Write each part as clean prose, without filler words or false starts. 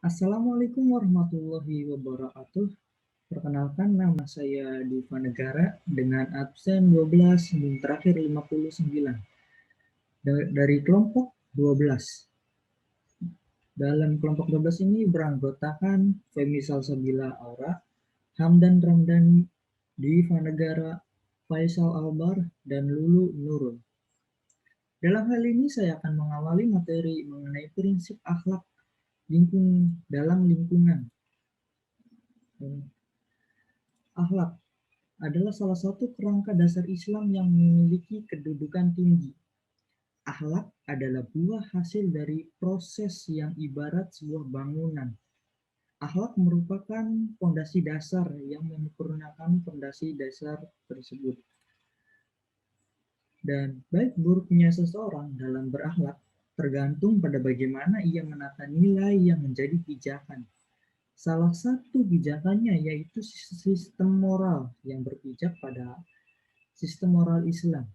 Assalamualaikum warahmatullahi wabarakatuh. Perkenalkan, nama saya Diva Negara dengan absen 12 dan terakhir 59 dari kelompok 12. Dalam kelompok 12 ini beranggotakan Femi Salsabila Aura, Hamdan Ramdhani, Diva Negara, Faisal Albar, dan Lulu Nurul. Dalam hal ini saya akan mengawali materi mengenai prinsip akhlak dalam lingkungan. Akhlak adalah salah satu kerangka dasar Islam yang memiliki kedudukan tinggi. Akhlak adalah buah hasil dari proses yang ibarat sebuah bangunan. Akhlak merupakan fondasi dasar yang menyempurnakan fondasi dasar tersebut. Dan baik buruknya seseorang dalam berakhlak tergantung pada bagaimana ia menata nilai yang menjadi pijakan. Salah satu pijakannya yaitu sistem moral yang berpijak pada sistem moral Islam.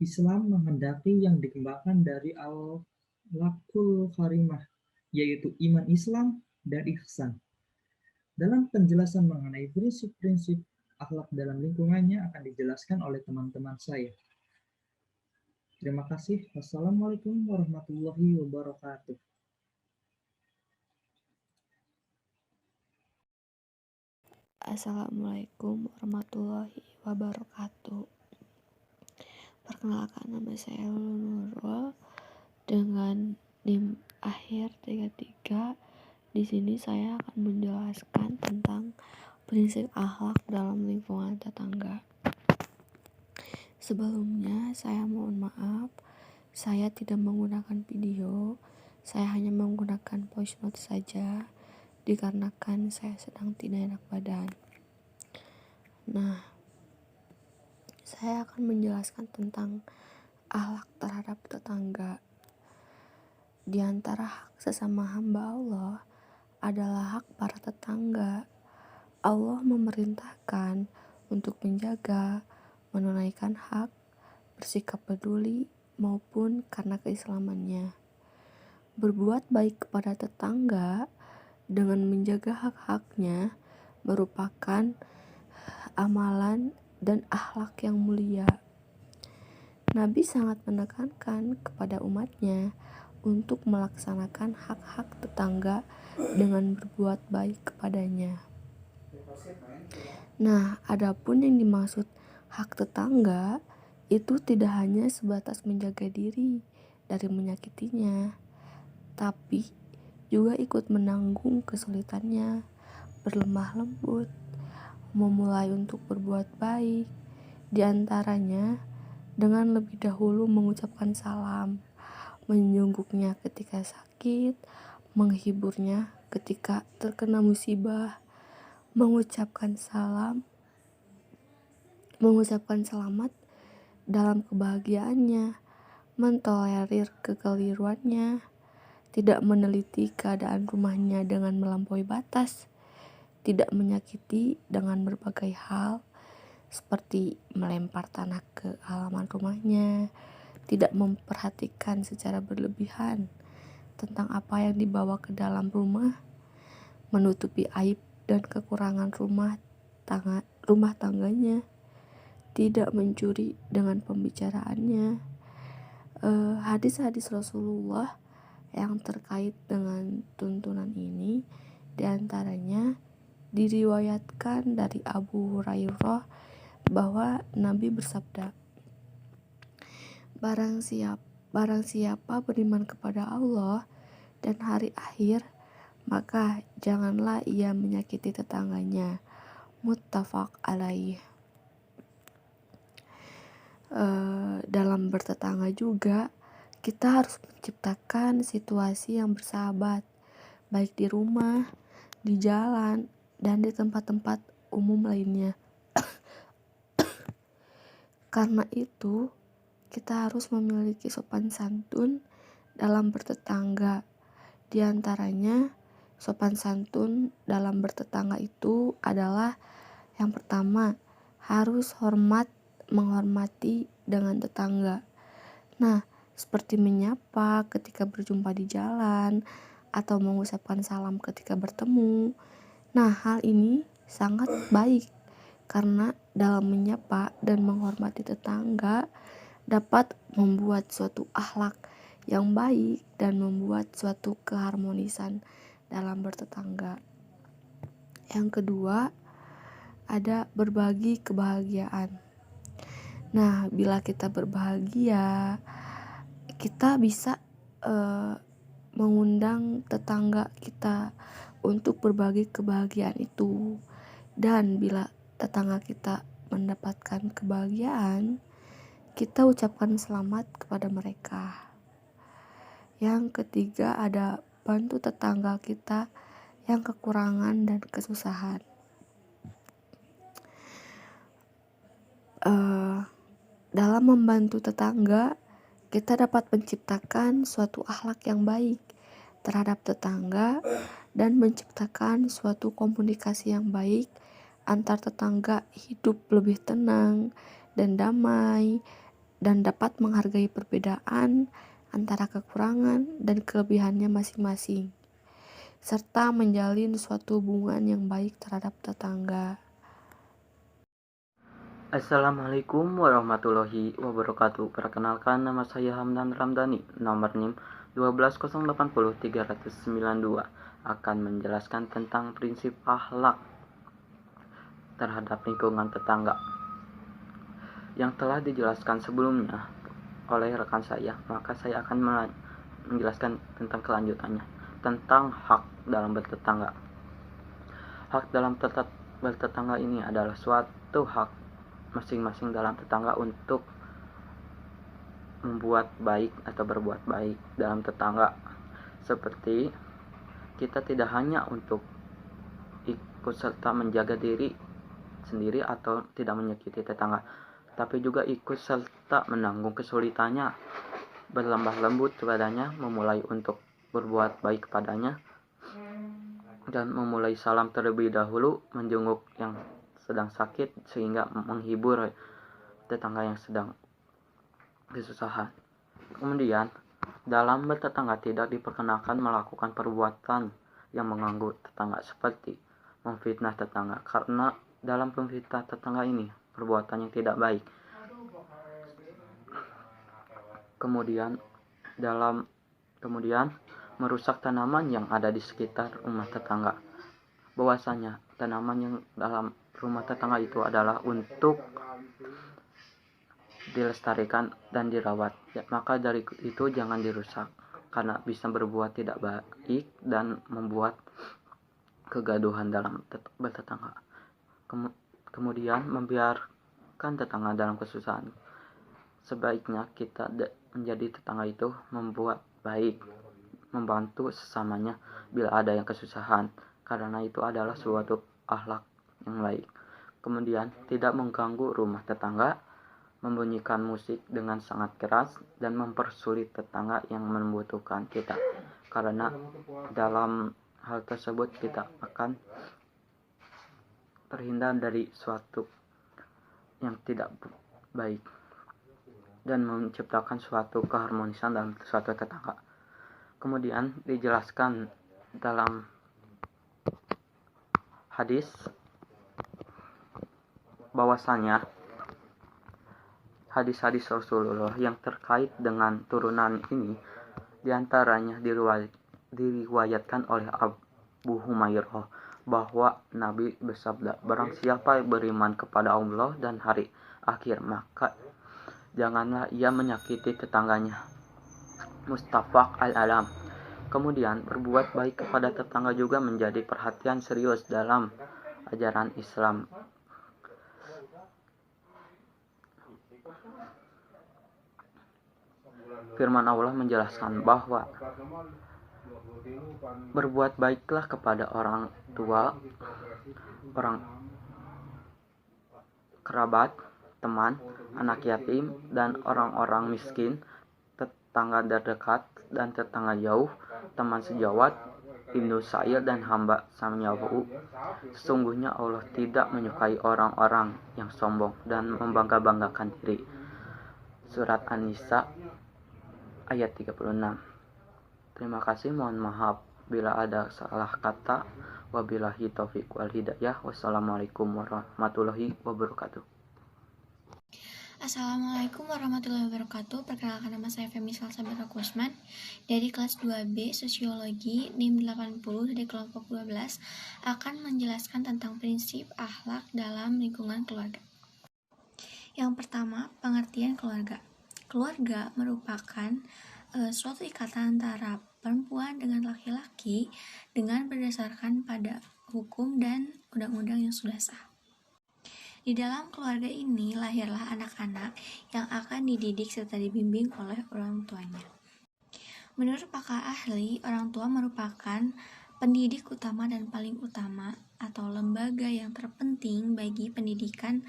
Islam menghendaki yang dikembangkan dari al-akhlakul karimah, yaitu iman Islam dan ihsan. Dalam penjelasan mengenai prinsip-prinsip akhlak dalam lingkungannya akan dijelaskan oleh teman-teman saya. Terima kasih. Wassalamualaikum warahmatullahi wabarakatuh. Assalamualaikum warahmatullahi wabarakatuh. Perkenalkan, nama saya Lulu Nurul dengan NIM akhir 33. Di sini saya akan menjelaskan tentang prinsip akhlak dalam lingkungan tetangga. Sebelumnya saya mohon maaf, saya tidak menggunakan video. Saya hanya menggunakan voice note saja dikarenakan saya sedang tidak enak badan. Nah, saya akan menjelaskan tentang akhlak terhadap tetangga. Di antara hak sesama hamba Allah adalah hak para tetangga. Allah memerintahkan untuk menjaga, menunaikan hak, bersikap peduli maupun karena keislamannya. Berbuat baik kepada tetangga dengan menjaga hak-haknya merupakan amalan dan akhlak yang mulia. Nabi sangat menekankan kepada umatnya untuk melaksanakan hak-hak tetangga dengan berbuat baik kepadanya. Nah, adapun yang dimaksud hak tetangga itu tidak hanya sebatas menjaga diri dari menyakitinya, tapi juga ikut menanggung kesulitannya, berlemah lembut, memulai untuk berbuat baik, di antaranya dengan lebih dahulu mengucapkan salam, menjenguknya ketika sakit, menghiburnya ketika terkena musibah, mengucapkan selamat dalam kebahagiaannya, mentolerir kekeliruannya, tidak meneliti keadaan rumahnya dengan melampaui batas, tidak menyakiti dengan berbagai hal seperti melempar tanah ke halaman rumahnya, tidak memperhatikan secara berlebihan tentang apa yang dibawa ke dalam rumah, menutupi aib dan kekurangan rumah tangganya, tidak mencuri dengan pembicaraannya. Hadis-hadis Rasulullah yang terkait dengan tuntunan ini diantaranya diriwayatkan dari Abu Hurairah bahwa Nabi bersabda, Barang siapa beriman kepada Allah dan hari akhir, maka janganlah ia menyakiti tetangganya. Muttafaq alaih. Dalam bertetangga juga kita harus menciptakan situasi yang bersahabat, baik di rumah, di jalan, dan di tempat-tempat umum lainnya. Karena itu, kita harus memiliki sopan santun dalam bertetangga. Di antaranya, sopan santun dalam bertetangga itu adalah yang pertama, harus menghormati dengan tetangga. Nah, seperti menyapa ketika berjumpa di jalan, atau mengucapkan salam ketika bertemu. Nah, hal ini sangat baik karena dalam menyapa dan menghormati tetangga dapat membuat suatu akhlak yang baik dan membuat suatu keharmonisan dalam bertetangga. Yang kedua, ada berbagi kebahagiaan. Nah, bila kita berbahagia, kita bisa mengundang tetangga kita untuk berbagi kebahagiaan itu. Dan bila tetangga kita mendapatkan kebahagiaan, kita ucapkan selamat kepada mereka. Yang ketiga, ada bantu tetangga kita yang kekurangan dan kesusahan. Dalam membantu tetangga, kita dapat menciptakan suatu akhlak yang baik terhadap tetangga dan menciptakan suatu komunikasi yang baik antar tetangga, hidup lebih tenang dan damai, dan dapat menghargai perbedaan antara kekurangan dan kelebihannya masing-masing, serta menjalin suatu hubungan yang baik terhadap tetangga. Assalamualaikum warahmatullahi wabarakatuh. Perkenalkan, nama saya Hamdan Ramdhani, nomor NIM 12080-392, akan menjelaskan tentang prinsip akhlak terhadap lingkungan tetangga yang telah dijelaskan sebelumnya oleh rekan saya. Maka saya akan menjelaskan tentang kelanjutannya, tentang hak dalam bertetangga. Hak dalam bertetangga ini adalah suatu hak masing-masing dalam tetangga untuk membuat baik atau berbuat baik dalam tetangga. Seperti kita tidak hanya untuk ikut serta menjaga diri sendiri atau tidak menyakiti tetangga, tapi juga ikut serta menanggung kesulitannya, berlembah lembut kepadanya, memulai untuk berbuat baik kepadanya, dan memulai salam terlebih dahulu, menjenguk yang sedang sakit sehingga menghibur tetangga yang sedang kesusahan. Kemudian, dalam bertetangga tidak diperkenakan melakukan perbuatan yang mengganggu tetangga seperti memfitnah tetangga, karena dalam memfitnah tetangga ini perbuatan yang tidak baik. Kemudian merusak tanaman yang ada di sekitar rumah tetangga. Bahwasanya tanaman yang dalam rumah tetangga itu adalah untuk dilestarikan dan dirawat, maka dari itu jangan dirusak karena bisa berbuat tidak baik dan membuat kegaduhan dalam bertetangga. Kemudian membiarkan tetangga dalam kesusahan. Sebaiknya kita menjadi tetangga itu membuat baik, membantu sesamanya bila ada yang kesusahan, karena itu adalah suatu akhlak yang baik. Kemudian tidak mengganggu rumah tetangga, membunyikan musik dengan sangat keras, dan mempersulit tetangga yang membutuhkan kita, karena dalam hal tersebut kita akan terhindar dari suatu yang tidak baik dan menciptakan suatu keharmonisan dalam suatu tetangga. Kemudian dijelaskan dalam hadis bahwasanya hadis-hadis Rasulullah yang terkait dengan turunan ini diantaranya diriwayatkan oleh Abu Humairah bahwa Nabi bersabda, barang siapa yang beriman kepada Allah dan hari akhir, maka janganlah ia menyakiti tetangganya. Muttafaq al-alam. Kemudian berbuat baik kepada tetangga juga menjadi perhatian serius dalam ajaran Islam. Firman Allah menjelaskan bahwa berbuat baiklah kepada orang tua, orang kerabat, teman, anak yatim, dan orang-orang miskin, tetangga terdekat dan tetangga jauh, teman sejawat, ibnu sa'ir, dan hamba samyahu. Sesungguhnya Allah tidak menyukai orang-orang yang sombong dan membangga-banggakan diri. Surat An-Nisa ayat 36. Terima kasih, mohon maaf Bila ada salah kata, wabillahi taufiq wal hidayah. Wassalamualaikum warahmatullahi wabarakatuh. Assalamualaikum warahmatullahi wabarakatuh. Perkenalkan, nama saya Femi Salsabila Kusman dari kelas 2B Sosiologi NIM 80 dari kelompok 12 akan menjelaskan tentang prinsip akhlak dalam lingkungan keluarga. Yang pertama, pengertian keluarga. Keluarga merupakan suatu ikatan antara perempuan dengan laki-laki dengan berdasarkan pada hukum dan undang-undang yang sudah sah. Di dalam keluarga ini lahirlah anak-anak yang akan dididik serta dibimbing oleh orang tuanya. Menurut pakar ahli, orang tua merupakan pendidik utama dan paling utama atau lembaga yang terpenting bagi pendidikan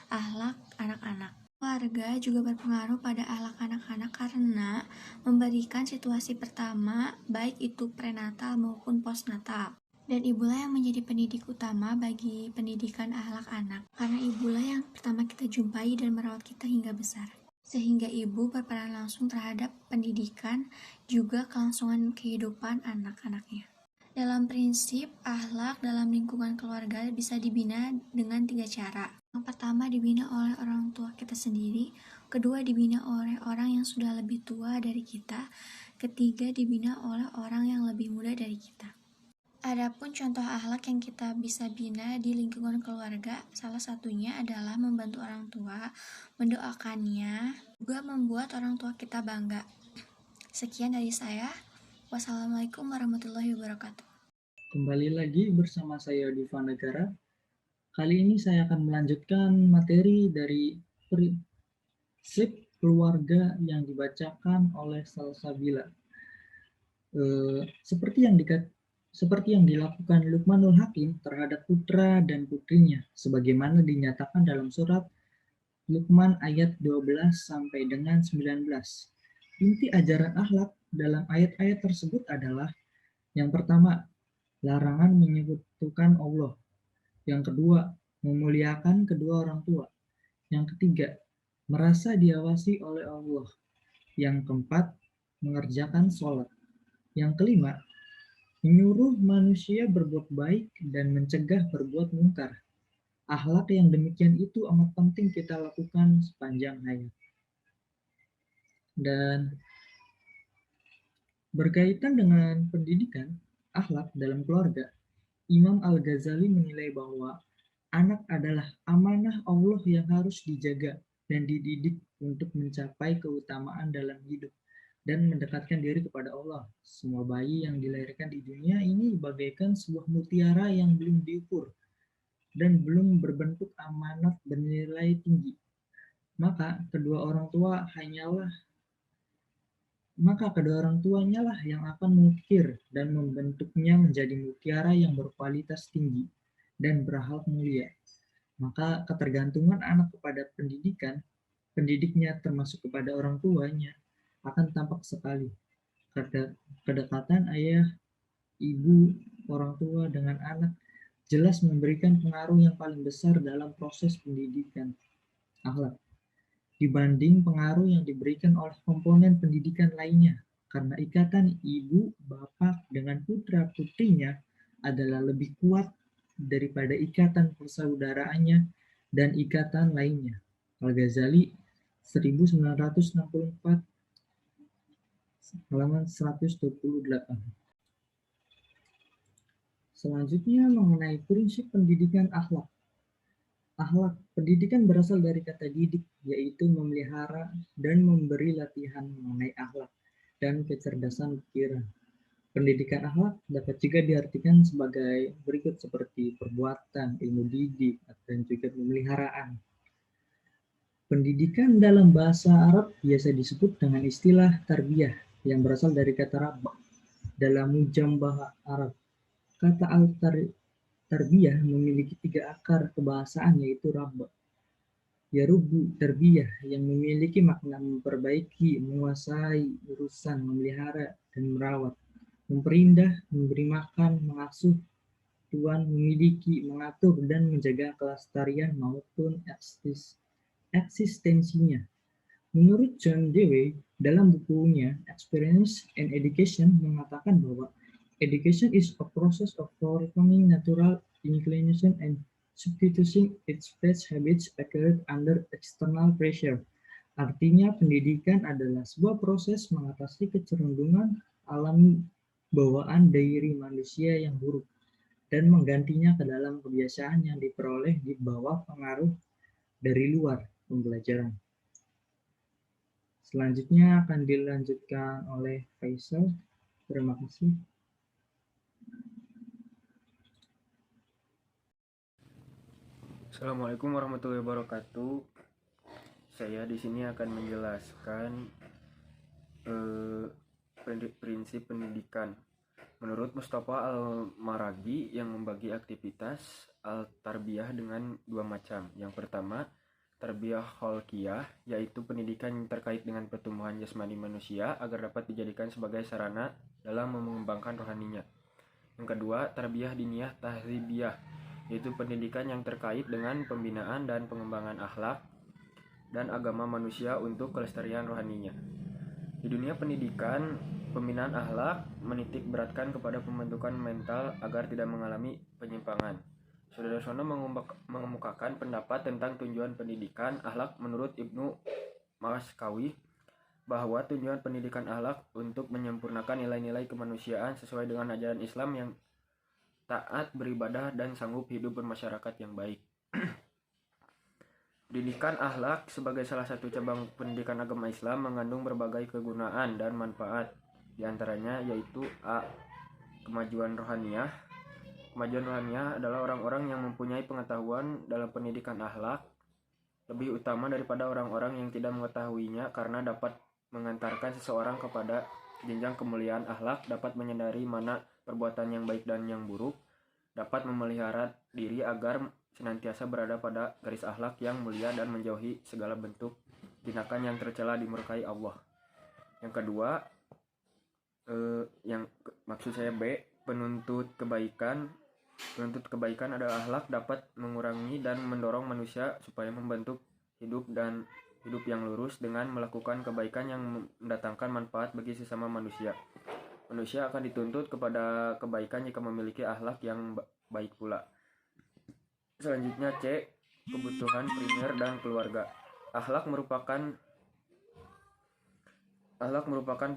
akhlak anak-anak. Keluarga juga berpengaruh pada akhlak anak-anak karena memberikan situasi pertama, baik itu prenatal maupun postnatal. Dan ibulah yang menjadi pendidik utama bagi pendidikan akhlak anak, karena ibulah yang pertama kita jumpai dan merawat kita hingga besar. Sehingga ibu berperan langsung terhadap pendidikan, juga kelangsungan kehidupan anak-anaknya. Dalam prinsip, akhlak dalam lingkungan keluarga bisa dibina dengan 3 cara. Yang pertama, dibina oleh orang tua kita sendiri. Kedua, dibina oleh orang yang sudah lebih tua dari kita. Ketiga, dibina oleh orang yang lebih muda dari kita. Adapun contoh akhlak yang kita bisa bina di lingkungan keluarga, salah satunya adalah membantu orang tua, mendoakannya, juga membuat orang tua kita bangga. Sekian dari saya. Wassalamualaikum warahmatullahi wabarakatuh. Kembali lagi bersama saya Diva Negara. Kali ini saya akan melanjutkan materi dari prinsip keluarga yang dibacakan oleh Salsabila. Seperti yang dilakukan Luqmanul Hakim terhadap putra dan putrinya, sebagaimana dinyatakan dalam surat Luqman ayat 12 sampai dengan 19. Inti ajaran akhlak dalam ayat-ayat tersebut adalah: yang pertama, larangan menyekutukan Allah. Yang kedua, memuliakan kedua orang tua. Yang ketiga, merasa diawasi oleh Allah. Yang keempat, mengerjakan sholat. Yang kelima, menyuruh manusia berbuat baik dan mencegah berbuat mungkar. Akhlak yang demikian itu amat penting kita lakukan sepanjang hayat. Dan berkaitan dengan pendidikan akhlak dalam keluarga, Imam Al-Ghazali menilai bahwa anak adalah amanah Allah yang harus dijaga dan dididik untuk mencapai keutamaan dalam hidup dan mendekatkan diri kepada Allah. Semua bayi yang dilahirkan di dunia ini bagaikan sebuah mutiara yang belum diukur dan belum berbentuk amanat bernilai tinggi. Maka kedua orang tuanya lah yang akan mengukir dan membentuknya menjadi mutiara yang berkualitas tinggi dan berakhlak mulia. Maka ketergantungan anak kepada pendidiknya termasuk kepada orang tuanya akan tampak sekali. Kedekatan ayah, ibu, orang tua dengan anak jelas memberikan pengaruh yang paling besar dalam proses pendidikan akhlak dibanding pengaruh yang diberikan oleh komponen pendidikan lainnya, karena ikatan ibu bapak dengan putra putrinya adalah lebih kuat daripada ikatan persaudaraannya dan ikatan lainnya. Al-Ghazali 1964 halaman 128. Selanjutnya mengenai prinsip pendidikan akhlak. Akhlak pendidikan berasal dari kata didik, yaitu memelihara dan memberi latihan mengenai akhlak dan kecerdasan pikiran. Pendidikan akhlak dapat juga diartikan sebagai berikut seperti perbuatan, ilmu didik, dan juga pemeliharaan. Pendidikan dalam bahasa Arab biasa disebut dengan istilah tarbiyah yang berasal dari kata rabba. Dalam mujambah Arab, kata tarbiyah memiliki 3 akar kebahasaan, yaitu rabba, yarubbu, tarbiyah yang memiliki makna memperbaiki, menguasai urusan, memelihara, dan merawat, memperindah, memberi makan, mengasuh, tuan, memiliki, mengatur, dan menjaga kelestarian maupun eksistensinya. Menurut John Dewey, dalam bukunya Experience and Education mengatakan bahwa Education is a process of overcoming natural inclination and substituting its bad habits acquired under external pressure. Artinya, pendidikan adalah sebuah proses mengatasi kecenderungan alami bawaan diri manusia yang buruk dan menggantinya ke dalam kebiasaan yang diperoleh di bawah pengaruh dari luar pembelajaran. Selanjutnya akan dilanjutkan oleh Faisal. Terima kasih. Assalamualaikum warahmatullahi wabarakatuh. Saya di sini akan menjelaskan prinsip pendidikan. Menurut Mustafa Al-Maraghi yang membagi aktivitas al-tarbiyah dengan dua macam. Yang pertama, tarbiyah kholqiyah, yaitu pendidikan yang terkait dengan pertumbuhan jasmani manusia agar dapat dijadikan sebagai sarana dalam mengembangkan rohaninya. Yang kedua, tarbiyah diniyah tahzibiyah, yaitu pendidikan yang terkait dengan pembinaan dan pengembangan akhlak dan agama manusia untuk kelestarian rohaninya. Di dunia pendidikan, pembinaan akhlak menitik beratkan kepada pembentukan mental agar tidak mengalami penyimpangan. Saudara Sono mengemukakan pendapat tentang tujuan pendidikan akhlak menurut Ibnu Maskawi bahwa tujuan pendidikan akhlak untuk menyempurnakan nilai-nilai kemanusiaan sesuai dengan ajaran Islam yang taat beribadah dan sanggup hidup bermasyarakat yang baik. Pendidikan akhlak sebagai salah satu cabang pendidikan agama Islam mengandung berbagai kegunaan dan manfaat. Di antaranya yaitu A. Kemajuan rohaniah. Kemajuan rohaniah adalah orang-orang yang mempunyai pengetahuan dalam pendidikan akhlak lebih utama daripada orang-orang yang tidak mengetahuinya karena dapat mengantarkan seseorang kepada jenjang kemuliaan akhlak, dapat menyadari mana perbuatan yang baik dan yang buruk, dapat memelihara diri agar senantiasa berada pada garis akhlak yang mulia dan menjauhi segala bentuk tindakan yang tercela dimurkai Allah. Yang kedua, maksud saya B, penuntut kebaikan. Penuntut kebaikan adalah akhlak dapat mengurangi dan mendorong manusia supaya membentuk hidup yang lurus dengan melakukan kebaikan yang mendatangkan manfaat bagi sesama manusia. Manusia akan dituntut kepada kebaikan jika memiliki akhlak yang baik pula. Selanjutnya C, kebutuhan primer dan keluarga. Akhlak merupakan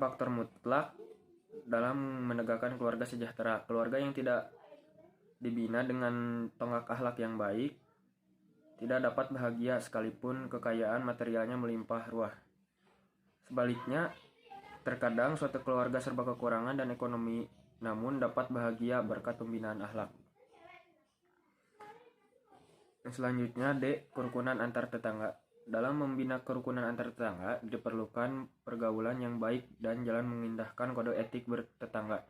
faktor mutlak dalam menegakkan keluarga sejahtera. Keluarga yang tidak dibina dengan tonggak akhlak yang baik tidak dapat bahagia sekalipun kekayaan materialnya melimpah ruah. Sebaliknya, terkadang suatu keluarga serba kekurangan dan ekonomi namun dapat bahagia berkat pembinaan akhlak. Selanjutnya D, kerukunan antar tetangga. Dalam membina kerukunan antar tetangga diperlukan pergaulan yang baik dan jalan mengindahkan kode etik bertetangga.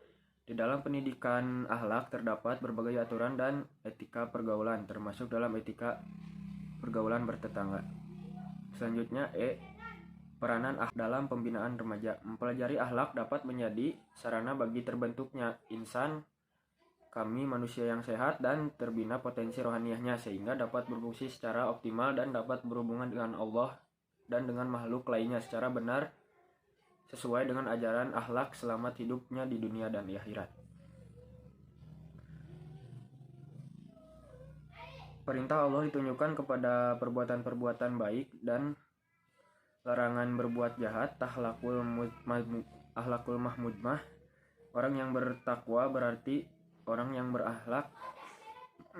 Di dalam pendidikan akhlak terdapat berbagai aturan dan etika pergaulan, termasuk dalam etika pergaulan bertetangga. Selanjutnya E, peranan akhlak dalam pembinaan remaja. Mempelajari akhlak dapat menjadi sarana bagi terbentuknya insan kami manusia yang sehat dan terbina potensi rohaniahnya sehingga dapat berfungsi secara optimal dan dapat berhubungan dengan Allah dan dengan makhluk lainnya secara benar sesuai dengan ajaran akhlak selamat hidupnya di dunia dan di akhirat. Perintah Allah ditunjukkan kepada perbuatan-perbuatan baik dan larangan berbuat jahat. Akhlakul mahmudmah. Orang yang bertakwa berarti orang yang berakhlak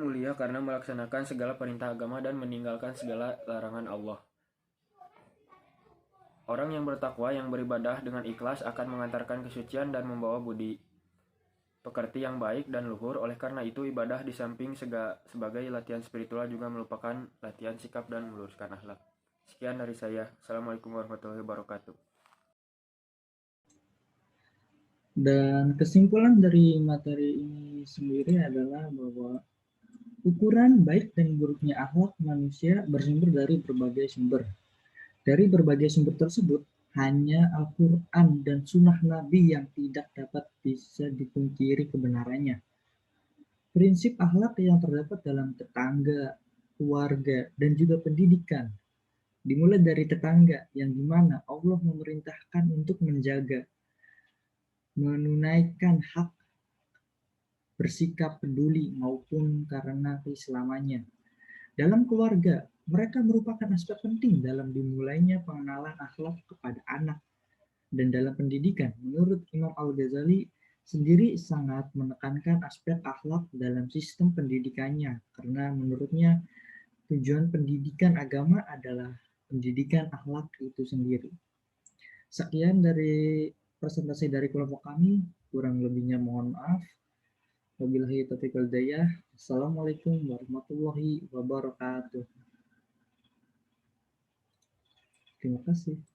mulia karena melaksanakan segala perintah agama dan meninggalkan segala larangan Allah. Orang yang bertakwa yang beribadah dengan ikhlas akan mengantarkan kesucian dan membawa budi pekerti yang baik dan luhur. Oleh karena itu, ibadah di samping sebagai latihan spiritual juga merupakan latihan sikap dan meluruskan akhlak. Sekian dari saya. Assalamualaikum warahmatullahi wabarakatuh. Dan kesimpulan dari materi ini sendiri adalah bahwa ukuran baik dan buruknya akhlak manusia bersumber dari berbagai sumber. Dari berbagai sumber tersebut, hanya Al-Quran dan Sunnah Nabi yang tidak dapat bisa dipungkiri kebenarannya. Prinsip akhlak yang terdapat dalam tetangga, keluarga, dan juga pendidikan. Dimulai dari tetangga, yang dimana Allah memerintahkan untuk menjaga, menunaikan hak bersikap peduli maupun karena keislamannya. Dalam keluarga, mereka merupakan aspek penting dalam dimulainya pengenalan akhlak kepada anak. Dan dalam pendidikan, menurut Imam Al-Ghazali sendiri sangat menekankan aspek akhlak dalam sistem pendidikannya, karena menurutnya tujuan pendidikan agama adalah pendidikan akhlak itu sendiri. Sekian dari presentasi dari kelompok kami, kurang lebihnya mohon maaf. Wabillahi taufiq wal hidayah. Assalamualaikum warahmatullahi wabarakatuh. Terima kasih.